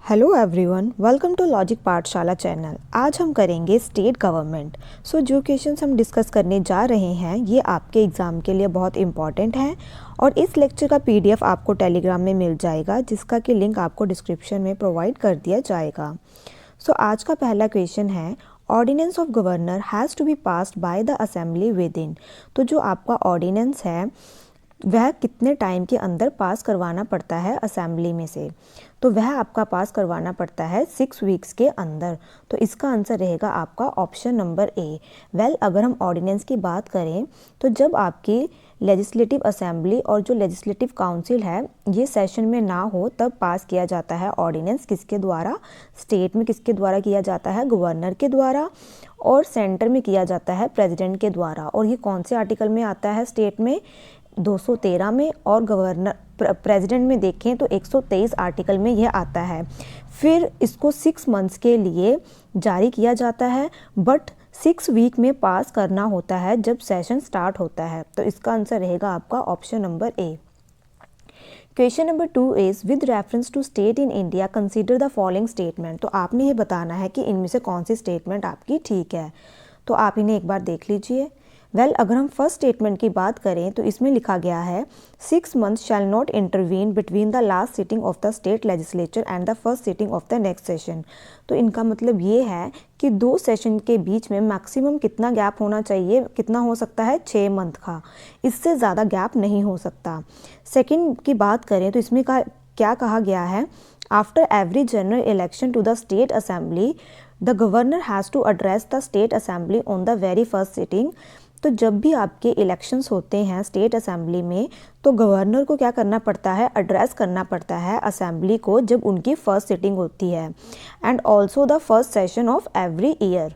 Hello everyone, welcome to Logic Pathshala channel. आज हम करेंगे स्टेट गवर्नमेंट। जो क्वेश्चंस हम डिस्कस करने जा रहे हैं ये आपके एग्ज़ाम के लिए बहुत इंपॉर्टेंट हैं और इस लेक्चर का पीडीएफ आपको टेलीग्राम में मिल जाएगा, जिसका कि लिंक आपको डिस्क्रिप्शन में प्रोवाइड कर दिया जाएगा। आज का पहला क्वेश्चन है, ordinance of governor has to be passed by the assembly within. तो जो आपका ऑर्डिनेंस है वह कितने टाइम के अंदर पास करवाना पड़ता है असेंबली में से? तो वह आपका पास करवाना पड़ता है 6 वीक्स के अंदर। तो इसका आंसर रहेगा आपका ऑप्शन नंबर ए। अगर हम ऑर्डिनेंस की बात करें तो जब आपकी लेजिस्लेटिव असेंबली और जो लेजिस्लेटिव काउंसिल है ये सेशन में ना हो तब पास किया जाता है ऑर्डिनेंस। किसके द्वारा? स्टेट में किसके द्वारा किया जाता है? गवर्नर के द्वारा। और सेंटर में किया जाता है प्रेसिडेंट के द्वारा। और ये कौन से आर्टिकल में आता है? स्टेट में 213 में और गवर्नर प्रेसिडेंट में देखें तो 123 आर्टिकल में यह आता है। फिर इसको 6 मंथ्स के लिए जारी किया जाता है, बट 6 वीक में पास करना होता है जब सेशन स्टार्ट होता है। तो इसका आंसर रहेगा आपका option number A. Question number 2 is with reference to state in India consider the following statement. तो आपने ये बताना है कि इनमें से कौन सी स्टेटमेंट आपकी ठीक है। तो आप इन्हें एक बार देख लीजिए। अगर हम फर्स्ट स्टेटमेंट की बात करें तो इसमें लिखा गया है 6 months shall not intervene between the last sitting of the state legislature and the first sitting of the next session. तो इनका मतलब ये है कि 2 सेशन के बीच में मैक्सिमम कितना गैप होना चाहिए? कितना हो सकता है? 6 मंथ का। इससे ज़्यादा गैप नहीं हो सकता। सेकेंड की बात करें तो इसमें क्या कहा गया है? After every general election to the state assembly the governor has to address the state assembly on the very first sitting. तो जब भी आपके इलेक्शंस होते हैं स्टेट असेंबली में तो गवर्नर को क्या करना पड़ता है? एड्रेस करना पड़ता है असेंबली को जब उनकी फर्स्ट सिटिंग होती है। And also the first session of every year.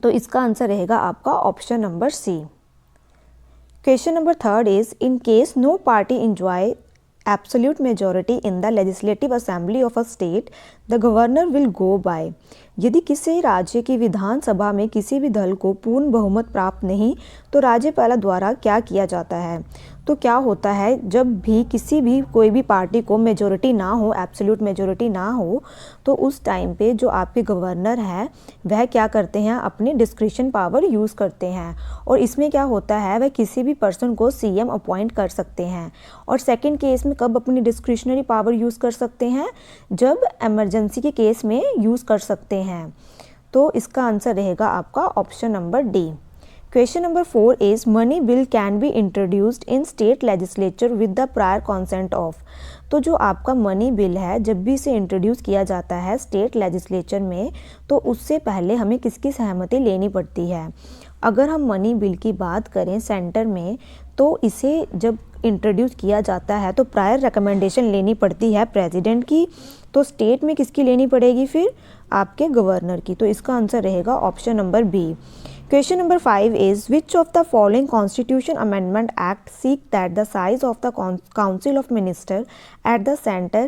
तो इसका आंसर रहेगा आपका option number C. Question number 3 is in case no party enjoy absolute majority in the legislative assembly of a state the governor will go by. यदि किसी राज्य की विधानसभा में किसी भी दल को पूर्ण बहुमत प्राप्त नहीं तो राज्यपाल द्वारा क्या किया जाता है? तो क्या होता है जब भी कोई भी पार्टी को मेजॉरिटी ना हो, एब्सोल्यूट मेजॉरिटी ना हो, तो उस टाइम पे जो आपके गवर्नर हैं वह क्या करते हैं? अपनी डिस्क्रिशन पावर यूज़ करते हैं। और इसमें क्या होता है? वह किसी भी पर्सन को सीएम अपॉइंट कर सकते हैं। और सेकंड केस में कब अपनी डिस्क्रिशनरी पावर यूज़ कर सकते हैं? जब इमरजेंसी के केस में यूज़ कर सकते हैं। तो इसका आंसर रहेगा आपका option number D. Question number 4 is money bill can be introduced in state legislature with the prior consent of. तो जो आपका मनी बिल है जब भी इसे इंट्रोड्यूस किया जाता है स्टेट लेजिस्लेचर में तो उससे पहले हमें किसकी सहमति लेनी पड़ती है? अगर हम मनी बिल की बात करें सेंटर में तो इसे जब इंट्रोड्यूस किया जाता है तो प्रायर रिकमेंडेशन लेनी पड़ती है प्रेसिडेंट की। तो स्टेट में किसकी लेनी पड़ेगी? फिर आपके गवर्नर की। तो इसका आंसर रहेगा option number B. Question number 5 is which of the following Constitution Amendment Act seek that the size of the Council of Minister at the center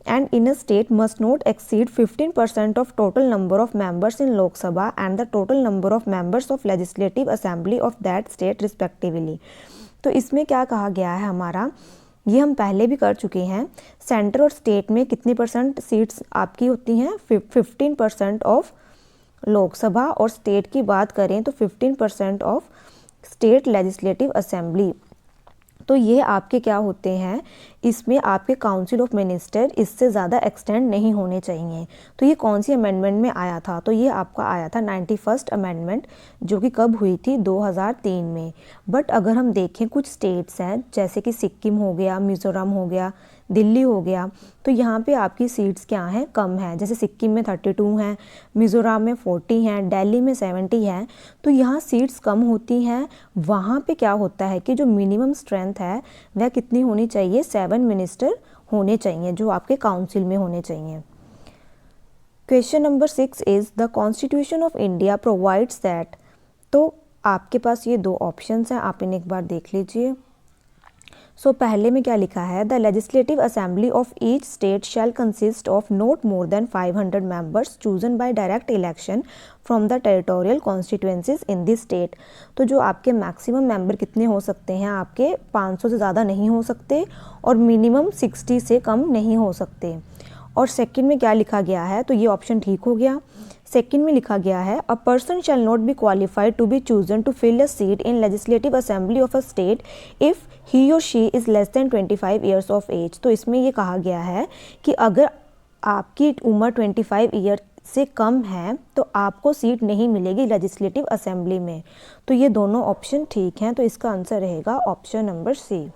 and in a state must not exceed 15% of total number of members in Lok Sabha and the total number of members of Legislative Assembly of that state respectively। तो इसमें क्या कहा गया है हमारा? ये हम पहले भी कर चुके हैं। सेंटर और स्टेट में कितनी परसेंट सीट्स आपकी होती हैं? 15% ऑफ लोकसभा। और स्टेट की बात करें तो 15% ऑफ स्टेट लेजिस्लेटिव असेंबली। तो ये आपके क्या होते हैं? इसमें आपके काउंसिल ऑफ मिनिस्टर इससे ज़्यादा एक्सटेंड नहीं होने चाहिए। तो ये कौन सी अमेंडमेंट में आया था? तो ये आपका आया था 91st अमेंडमेंट, जो कि कब हुई थी? 2003 में। बट अगर हम देखें कुछ स्टेट्स हैं जैसे कि सिक्किम हो गया, मिज़ोरम हो गया, दिल्ली हो गया, तो यहाँ पे आपकी सीट्स क्या हैं? कम हैं। जैसे सिक्किम में 32 हैं, मिज़ोरम में 40 हैं, दिल्ली में 70 हैं। तो यहाँ सीट्स कम होती हैं। वहाँ पे क्या होता है कि जो मिनिमम स्ट्रेंथ है वह कितनी होनी चाहिए? 7 मिनिस्टर होने चाहिए जो आपके काउंसिल में होने चाहिए। Question number 6 is the constitution of India provides that. तो आपके पास ये 2 ऑप्शंस हैं, आप इन्हें एक बार देख लीजिए। पहले में क्या लिखा है? The legislative assembly of each state shall consist of not more than 500 members chosen bye direct election from the territorial constituencies in this state. तो जो आपके मैक्सिमम मेंबर कितने हो सकते हैं? आपके 500 से ज़्यादा नहीं हो सकते और मिनिमम 60 से कम नहीं हो सकते। और सेकंड में क्या लिखा गया है, तो ये ऑप्शन ठीक हो गया। सेकंड में लिखा गया है a person shall not be qualified to be chosen to fill a seat in legislative assembly of a state if he or she is less than 25 years of age. तो इसमें ये कहा गया है कि अगर आपकी उम्र 25 ईयर से कम है तो आपको सीट नहीं मिलेगी लेजिस्लेटिव असेंबली में। तो ये दोनों ऑप्शन ठीक हैं, तो इसका आंसर रहेगा option number C.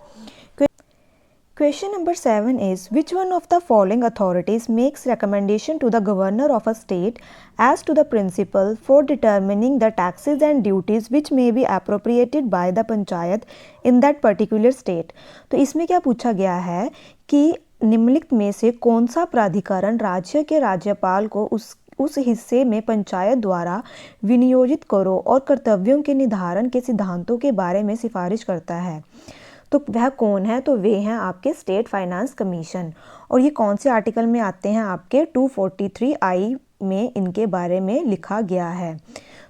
Question number 7 is which one of the following authorities makes recommendation to the governor of a state as to the principle for determining the taxes and duties which may be appropriated by the panchayat in that particular state। तो इसमें क्या पूछा गया है कि निम्नलिखित में से कौन सा प्राधिकरण राज्य के राज्यपाल को उस हिस्से में पंचायत द्वारा विनियोजित करों और कर्तव्यों के निर्धारण के सिद्धांतों के बारे में सिफारिश करता है। तो वह कौन है, तो वे हैं आपके स्टेट फाइनेंस कमीशन। और ये कौन से आर्टिकल में आते हैं, आपके 243I में इनके बारे में लिखा गया है।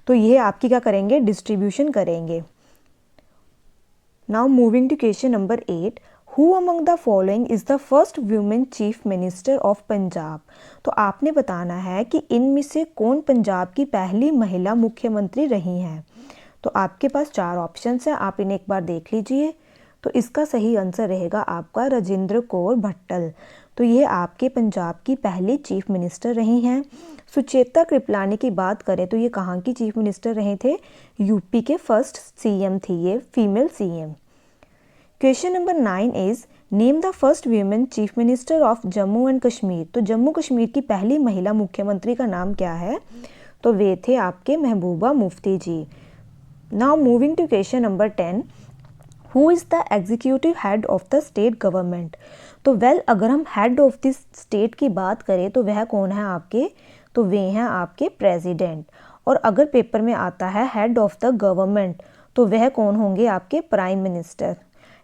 तो ये आपकी क्या करेंगे, डिस्ट्रीब्यूशन करेंगे। Now moving to question number 8, who among the following is the first women chief minister of Punjab. तो आपने बताना है कि इनमें से कौन पंजाब की पहली महिला मुख्यमंत्री रही हैं। तो आपके पास 4 ऑप्शंस हैं, आप इन्हें एक बार देख लीजिए। तो इसका सही आंसर रहेगा आपका राजेंद्र कौर भट्टल। तो ये आपके पंजाब की पहली चीफ मिनिस्टर रही हैं। सुचेता कृपलानी की बात करें तो ये कहाँ की चीफ मिनिस्टर रहे थे, यूपी के फर्स्ट सीएम थी ये, female CM. Question number 9 is name the first women chief minister of Jammu and Kashmir. तो जम्मू कश्मीर की पहली महिला मुख्यमंत्री का नाम क्या है, तो वे थे आपके Mehbooba Mufti ji. Now moving to question number 10, who is the executive head of the state government. तो अगर हम हेड ऑफ दिस स्टेट की बात करें तो वह कौन है आपके, तो वे हैं आपके प्रेसिडेंट। और अगर पेपर में आता है हेड ऑफ द गवर्नमेंट तो वह कौन होंगे, आपके प्राइम मिनिस्टर।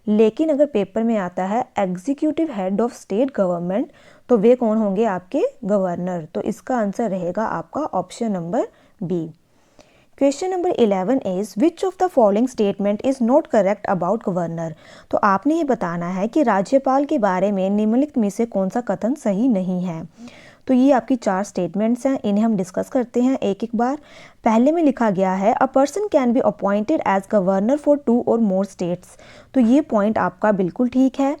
लेकिन अगर पेपर में आता है executive head of state government तो वे कौन होंगे, आपके गवर्नर। तो इसका आंसर रहेगा आपका option number B. Question number 11 is which of the following statement is not correct about governor. तो आपने ये बताना है कि राज्यपाल के बारे में निम्नलिखित में से कौन सा कथन सही नहीं है। तो ये आपकी 4 स्टेटमेंट्स हैं, इन्हें हम डिस्कस करते हैं एक एक बार। पहले में लिखा गया है a person can be appointed as governor for 2 or more states. तो ये पॉइंट आपका बिल्कुल ठीक है।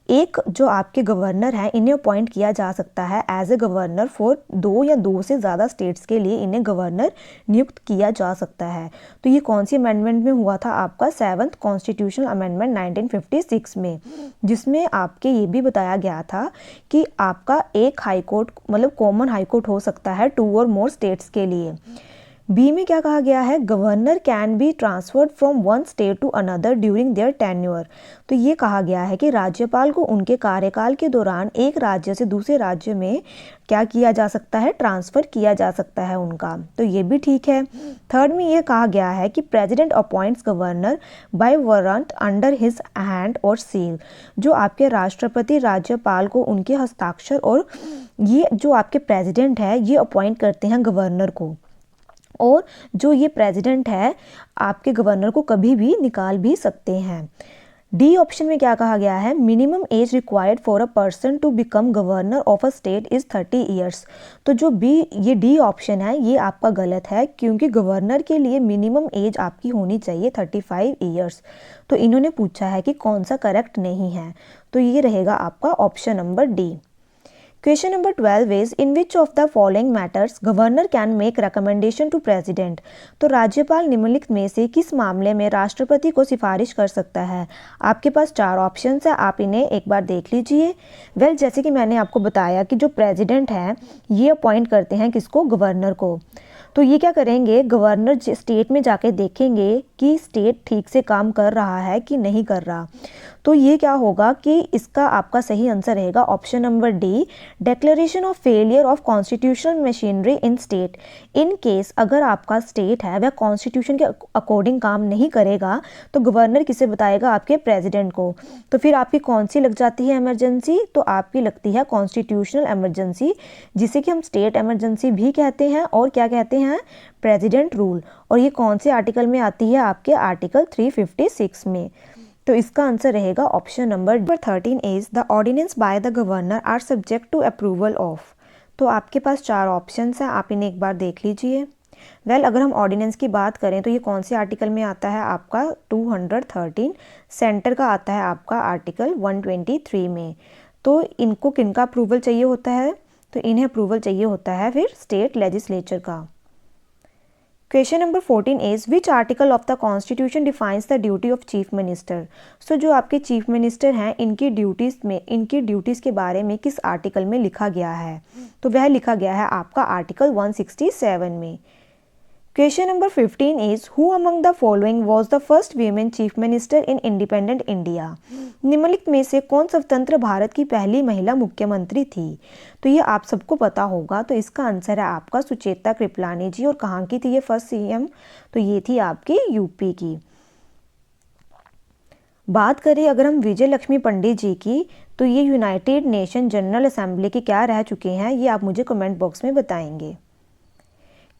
एक जो आपके गवर्नर हैं इन्हें अपॉइंट किया जा सकता है एज ए गवर्नर फॉर 2 या 2 से ज़्यादा स्टेट्स के लिए इन्हें गवर्नर नियुक्त किया जा सकता है। तो ये कौन सी अमेंडमेंट में हुआ था, आपका 7th कॉन्स्टिट्यूशनल अमेंडमेंट 1956 में, जिसमें आपके ये भी बताया गया था कि आपका एक हाई कोर्ट मतलब कॉमन हाई कोर्ट हो सकता है 2 और मोर स्टेट्स के लिए। बी में क्या कहा गया है, governor can be transferred from one state to another during their tenure. तो ये कहा गया है कि राज्यपाल को उनके कार्यकाल के दौरान एक राज्य से दूसरे राज्य में क्या किया जा सकता है, ट्रांसफ़र किया जा सकता है उनका। तो ये भी ठीक है। थर्ड में ये कहा गया है कि president appoints governor by warrant under his hand और सील। जो आपके राष्ट्रपति राज्यपाल को उनके हस्ताक्षर और ये जो आपके प्रेसिडेंट है ये अपॉइंट करते हैं गवर्नर को, और जो ये प्रेसिडेंट है आपके गवर्नर को कभी भी निकाल भी सकते हैं। डी ऑप्शन में क्या कहा गया है, minimum age required for a person to become governor of a state is 30 years. तो जो ये डी ऑप्शन है ये आपका गलत है, क्योंकि गवर्नर के लिए मिनिमम एज आपकी होनी चाहिए 35 ईयर्स। तो इन्होंने पूछा है कि कौन सा करेक्ट नहीं है, तो ये रहेगा आपका option number D. Question number 12 is in which of the following matters governor can make recommendation to president. तो राज्यपाल निम्नलिखित में से किस मामले में राष्ट्रपति को सिफारिश कर सकता है। आपके पास 4 ऑप्शंस है, आप इन्हें एक बार देख लीजिए। जैसे कि मैंने आपको बताया कि जो प्रेसिडेंट हैं ये अपॉइंट करते हैं किसको, गवर्नर को। तो ये क्या करेंगे, गवर्नर स्टेट में जाके देखेंगे कि स्टेट ठीक से काम कर रहा है कि नहीं कर रहा। तो ये क्या होगा कि इसका आपका सही आंसर रहेगा option number D, declaration of failure of constitutional machinery in state. In case अगर आपका स्टेट है वह कॉन्स्टिट्यूशन के अकॉर्डिंग काम नहीं करेगा तो गवर्नर किसे बताएगा, आपके प्रेसिडेंट को। तो फिर आपकी कौन सी लग जाती है इमरजेंसी, तो आपकी लगती है कॉन्स्टिट्यूशनल इमरजेंसी, जिसे कि हम स्टेट इमरजेंसी भी कहते हैं और क्या कहते हैं, प्रेसिडेंट रूल। और ये कौन से आर्टिकल में आती है, आपके आर्टिकल 356 में। तो इसका आंसर रहेगा option number 13 is the ordinance by the governor are subject to approval of. तो आपके पास 4 ऑप्शंस हैं, आप इन्हें एक बार देख लीजिए। अगर हम ऑर्डिनेंस की बात करें तो ये कौन से आर्टिकल में आता है आपका 213, सेंटर का आता है आपका आर्टिकल 123 में। तो इनको किनका अप्रूवल चाहिए होता है, तो इन्हें अप्रूवल चाहिए होता है फिर स्टेट लेजिस्लेचर का। Question number 14 is which article of the constitution defines the duty of chief minister. So जो आपके चीफ मिनिस्टर हैं इनकी ड्यूटीज़ के बारे में किस आर्टिकल में लिखा गया है, तो वह लिखा गया है आपका आर्टिकल 167 में। Question number 15 is who among the following was the first women chief minister in independent India. निम्नलिखित में से कौन स्वतंत्र भारत की पहली महिला मुख्यमंत्री थी। तो ये आप सबको पता होगा, तो इसका आंसर है आपका सुचेता कृपलानी जी। और कहाँ की थी ये फर्स्ट सीएम, तो ये थी आपकी यूपी की। बात करें अगर हम विजय लक्ष्मी पंडित जी की, तो ये यूनाइटेड नेशन जनरल असेंबली के क्या रह चुके हैं, ये आप मुझे कमेंट बॉक्स में बताएंगे।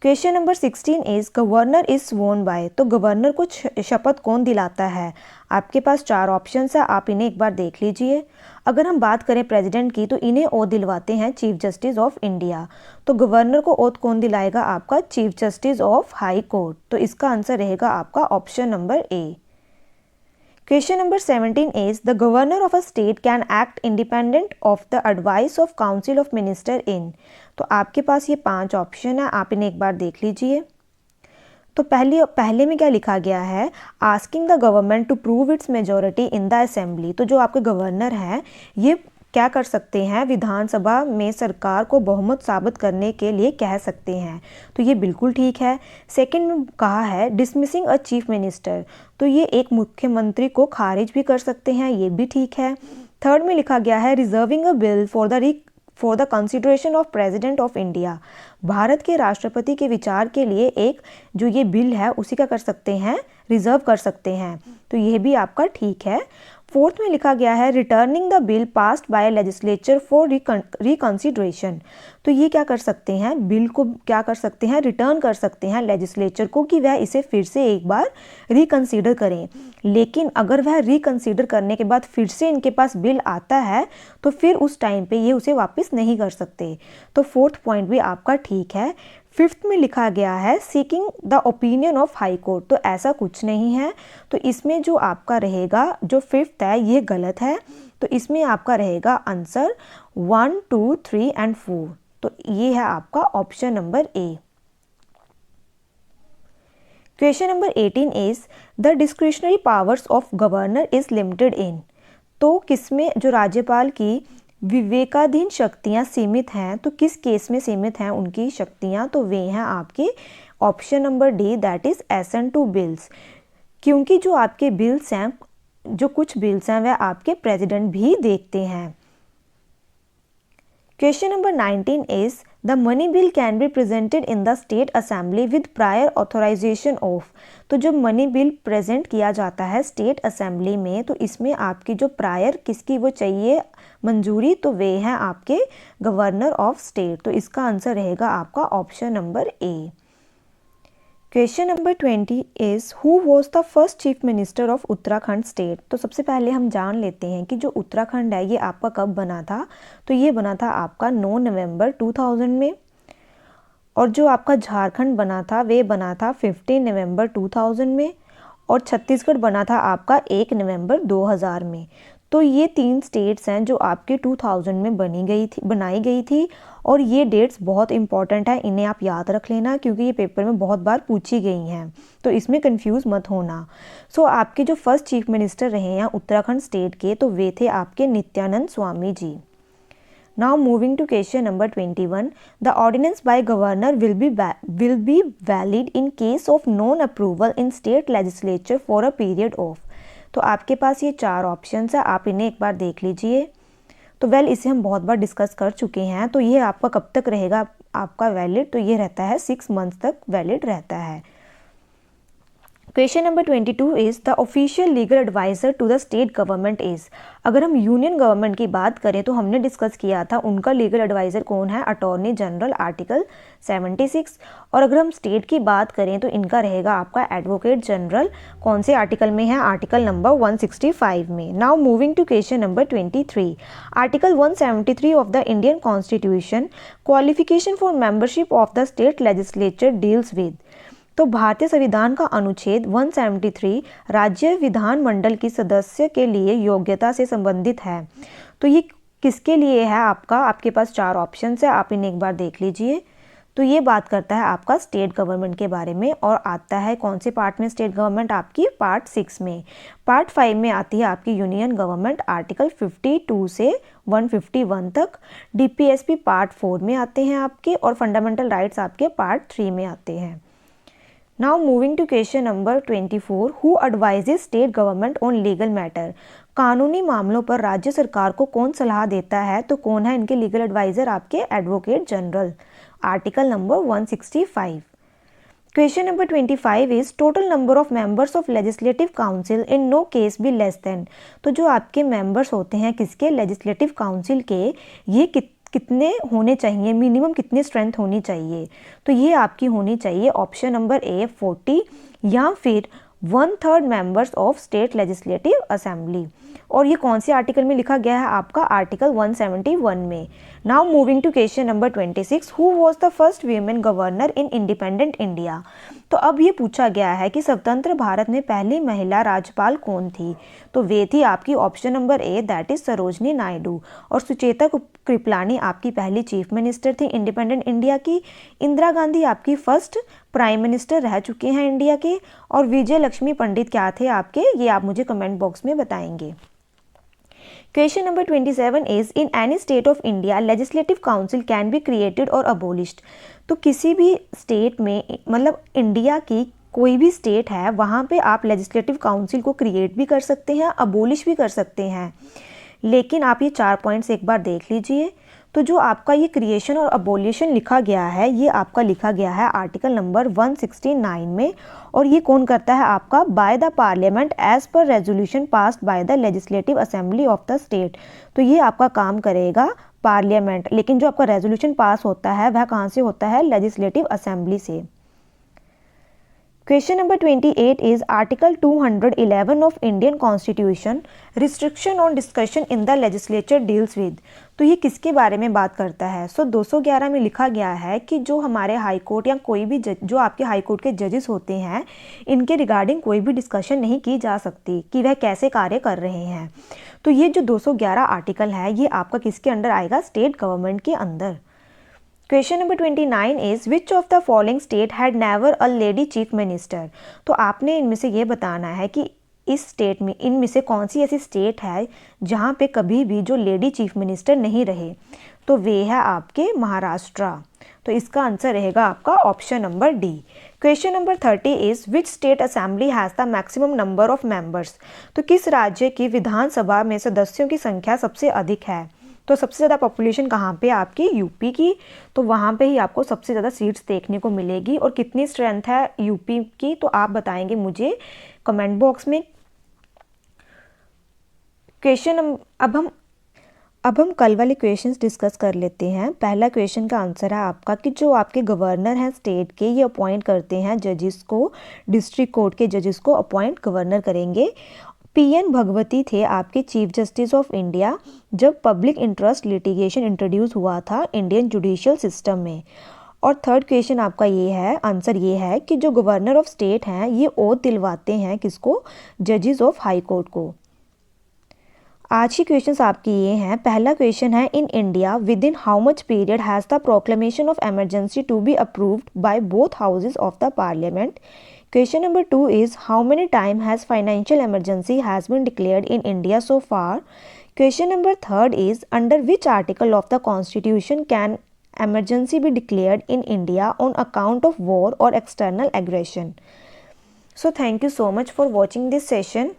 Question number 16 is governor is sworn by. तो गवर्नर को शपथ कौन दिलाता है। आपके पास 4 ऑप्शंस है, आप इन्हें एक बार देख लीजिए। अगर हम बात करें प्रेसिडेंट की, तो इन्हें ओथ दिलवाते हैं चीफ जस्टिस ऑफ इंडिया। तो गवर्नर को ओथ कौन दिलाएगा, आपका chief justice of high court. तो इसका आंसर रहेगा आपका option number A. Question number 17 is the governor of a state can act independent of the advice of council of minister in. तो आपके पास ये 5 ऑप्शन है, आप इन्हें एक बार देख लीजिए। तो पहले में क्या लिखा गया है, asking the government to prove its majority in the assembly. तो जो आपके गवर्नर हैं ये क्या कर सकते हैं, विधानसभा में सरकार को बहुमत साबित करने के लिए कह सकते हैं। तो ये बिल्कुल ठीक है। सेकंड में कहा है डिसमिसिंग अ चीफ मिनिस्टर। तो ये एक मुख्यमंत्री को खारिज भी कर सकते हैं, ये भी ठीक है। थर्ड में लिखा गया है reserving a bill for the consideration of president of India. Bharat के राष्ट्रपति के विचार के लिए एक जो ये बिल है उसी का कर सकते हैं, रिजर्व कर सकते हैं। तो यह भी आपका ठीक है। फोर्थ में लिखा गया है returning the bill passed by legislature for reconsideration. तो ये क्या कर सकते हैं, बिल को क्या कर सकते हैं, रिटर्न कर सकते हैं लेजिस्लेचर को कि वह इसे फिर से एक बार रिकंसीडर करें। लेकिन अगर वह रिकंसीडर करने के बाद फिर से इनके पास बिल आता है तो फिर उस टाइम पे ये उसे वापस नहीं कर सकते। तो फोर्थ पॉइंट भी आपका ठीक है। फिफ्थ में लिखा गया है seeking the opinion of high court. तो ऐसा कुछ नहीं है। तो इसमें जो आपका रहेगा जो फिफ्थ है ये गलत है। तो इसमें आपका रहेगा आंसर 1, 2, 3 एंड 4। तो ये है आपका option number A. Question number 18 is the discretionary powers of governor is limited in. तो किसमें जो राज्यपाल की विवेकाधीन शक्तियां सीमित हैं, तो किस केस में सीमित हैं उनकी शक्तियां, तो वे हैं आपके option number D that is assent to bills. क्योंकि जो आपके बिल्स हैं, जो कुछ बिल्स हैं वह आपके प्रेसिडेंट भी देखते हैं। Question number 19 is the money bill can be presented in the state assembly with prior authorization of. तो जो मनी बिल प्रेजेंट किया जाता है स्टेट असेंबली में, तो इसमें आपकी जो प्रायर किसकी वो चाहिए मंजूरी, तो वे हैं आपके गवर्नर ऑफ स्टेट। तो इसका आंसर रहेगा आपका option number A. Question number 20 is who was the first chief minister of Uttarakhand state. तो सबसे पहले हम जान लेते हैं कि जो उत्तराखंड है ये आपका कब बना था। तो ये बना था आपका 9 नवंबर 2000 में। और जो आपका झारखंड बना था वे बना था 15 नवंबर 2000 में। और छत्तीसगढ़ बना था आपका 1 नवंबर 2000 में। तो ये 3 स्टेट्स हैं जो आपके 2000 में बनाई गई थी। और ये डेट्स बहुत इंपॉर्टेंट है, इन्हें आप याद रख लेना क्योंकि ये पेपर में बहुत बार पूछी गई हैं। तो इसमें कंफ्यूज मत होना। सो आपके जो फर्स्ट चीफ मिनिस्टर रहे हैं उत्तराखंड स्टेट के, तो वे थे आपके Nityanand Swami ji. Now moving to question number 21, the ordinance by governor will be valid in case of non-approval in state legislature for a period of। तो आपके पास ये 4 ऑप्शंस है, आप इन्हें एक बार देख लीजिए। तो इसे हम बहुत बार डिस्कस कर चुके हैं। तो ये आपका कब तक रहेगा आपका वैलिड, तो ये रहता है 6 मंथ्स तक वैलिड रहता है। Question number 22 is the official legal adviser to the state government is. अगर हम यूनियन गवर्नमेंट की बात करें तो हमने डिस्कस किया था उनका लीगल एडवाइज़र कौन है, अटॉर्नी जनरल, आर्टिकल 76। और अगर हम स्टेट की बात करें तो इनका रहेगा आपका एडवोकेट जनरल। कौन से आर्टिकल में है, आर्टिकल नंबर 165 में। Now moving to question number 23, article 173 of the Indian constitution, qualification for membership of the state legislature deals with. तो भारतीय संविधान का अनुच्छेद 173 राज्य विधानमंडल की सदस्य के लिए योग्यता से संबंधित है। तो ये किसके लिए है आपका, आपके पास 4 ऑप्शन है, आप इन्हें एक बार देख लीजिए। तो ये बात करता है आपका स्टेट गवर्नमेंट के बारे में और आता है कौन से पार्ट में स्टेट गवर्नमेंट, आपकी पार्ट 6 में। पार्ट 5 में आती है आपकी यूनियन गवर्नमेंट, आर्टिकल 52 से 151 तक। डीपीएसपी पार्ट 4 में आते हैं आपके, और फंडामेंटल राइट्स आपके पार्ट 3 में आते हैं। Now moving to question number 24, who advises state government on legal matter. कानूनी मामलों पर राज्य सरकार को कौन सलाह देता है, तो कौन है इनके लीगल एडवाइजर, आपके advocate general, article number 165। Question number 25 is total number of members of legislative council in no case be less than. तो जो आपके मेंबर्स होते हैं किसके, लेजिस्लेटिव काउंसिल के, ये कितने होने चाहिए, मिनिमम कितनी स्ट्रेंथ होनी चाहिए। तो ये आपकी होनी चाहिए ऑप्शन नंबर ए 40 या फिर 1/3 members of state legislative assembly. और ये कौन से आर्टिकल में लिखा गया है, आपका आर्टिकल 171 में। Now moving to question number 26, who was the first women governor in independent India. तो अब ये पूछा गया है कि स्वतंत्र भारत में पहली महिला राज्यपाल कौन थी। तो वे थी आपकी option number A, that is Sarojini Naidu. और सुचेता कृपलानी आपकी पहली चीफ मिनिस्टर थी इंडिपेंडेंट इंडिया की। इंदिरा गांधी आपकी फर्स्ट प्राइम मिनिस्टर रह चुके हैं इंडिया के। और विजय लक्ष्मी पंडित क्या थे आपके, ये आप मुझे कमेंट बॉक्स में बताएंगे। Question number 27 is in any state of India legislative council can be created और अबोलिश्ड। तो किसी भी स्टेट में, मतलब इंडिया की कोई भी स्टेट है, वहाँ पे आप लेजिस्लेटिव काउंसिल को क्रिएट भी कर सकते हैं, अबोलिश भी कर सकते हैं। लेकिन आप ये 4 पॉइंट्स एक बार देख लीजिए। तो जो आपका ये क्रिएशन और अबोलिशन लिखा गया है, ये आपका लिखा गया है आर्टिकल नंबर 169 में। और ये कौन करता है आपका, by the parliament as per resolution passed by the legislative assembly of the state. तो ये आपका काम करेगा पार्लियामेंट, लेकिन जो आपका रेजोल्यूशन पास होता है वह कहाँ से होता है, लेजिस्लेटिव असेंबली से। Question number 28 is article 211 of Indian constitution, restriction on discussion in the legislature deals with. तो ये किसके बारे में बात करता है। 211 में लिखा गया है कि जो हमारे हाई कोर्ट या कोई भी जो आपके हाई कोर्ट के जजेस होते हैं, इनके रिगार्डिंग कोई भी डिस्कशन नहीं की जा सकती कि वह कैसे कार्य कर रहे हैं। तो ये जो 211 आर्टिकल है, ये आपका किसके अंडर आएगा, स्टेट गवर्नमेंट के अंदर। Question number 29 is which of the following state had never a lady chief minister. तो आपने इनमें से ये बताना है कि इस स्टेट में, इनमें से कौन सी ऐसी स्टेट है जहाँ पे कभी भी जो लेडी चीफ मिनिस्टर नहीं रहे। तो वे है आपके महाराष्ट्र। तो इसका आंसर रहेगा आपका option number D. Question number 30 is which state assembly has the maximum number of members. तो किस राज्य की विधानसभा में सदस्यों की संख्या सबसे अधिक है। तो सबसे ज़्यादा पॉपुलेशन कहाँ पे, आपकी यूपी की। तो वहाँ पे ही आपको सबसे ज़्यादा सीट्स देखने को मिलेगी। और कितनी स्ट्रेंथ है यूपी की, तो आप बताएंगे मुझे कमेंट बॉक्स में। क्वेश्चन अब हम कल वाले क्वेश्चंस डिस्कस कर लेते हैं। पहला क्वेश्चन का आंसर है आपका कि जो आपके गवर्नर हैं स्टेट के, ये अपॉइंट करते हैं जजेस को, डिस्ट्रिक्ट कोर्ट के जजेस को अपॉइंट गवर्नर करेंगे। पीएन भगवती थे आपके चीफ जस्टिस ऑफ इंडिया जब पब्लिक इंटरेस्ट लिटिगेशन इंट्रोड्यूस हुआ था इंडियन जुडिशियल सिस्टम में। और थर्ड क्वेश्चन आपका ये है, आंसर ये है कि जो गवर्नर ऑफ स्टेट हैं, ये ओथ दिलवाते हैं किसको, जजेस ऑफ हाई कोर्ट को। आज की क्वेश्चंस आपकी ये हैं। पहला क्वेश्चन है, in India within how much period has the proclamation of emergency to be approved by both houses of the parliament. Question number 2 is how many time has financial emergency has been declared in India so far? Question number 3 is under which article of the constitution can emergency be declared in India on account of war or external aggression? So thank you so much for watching this session.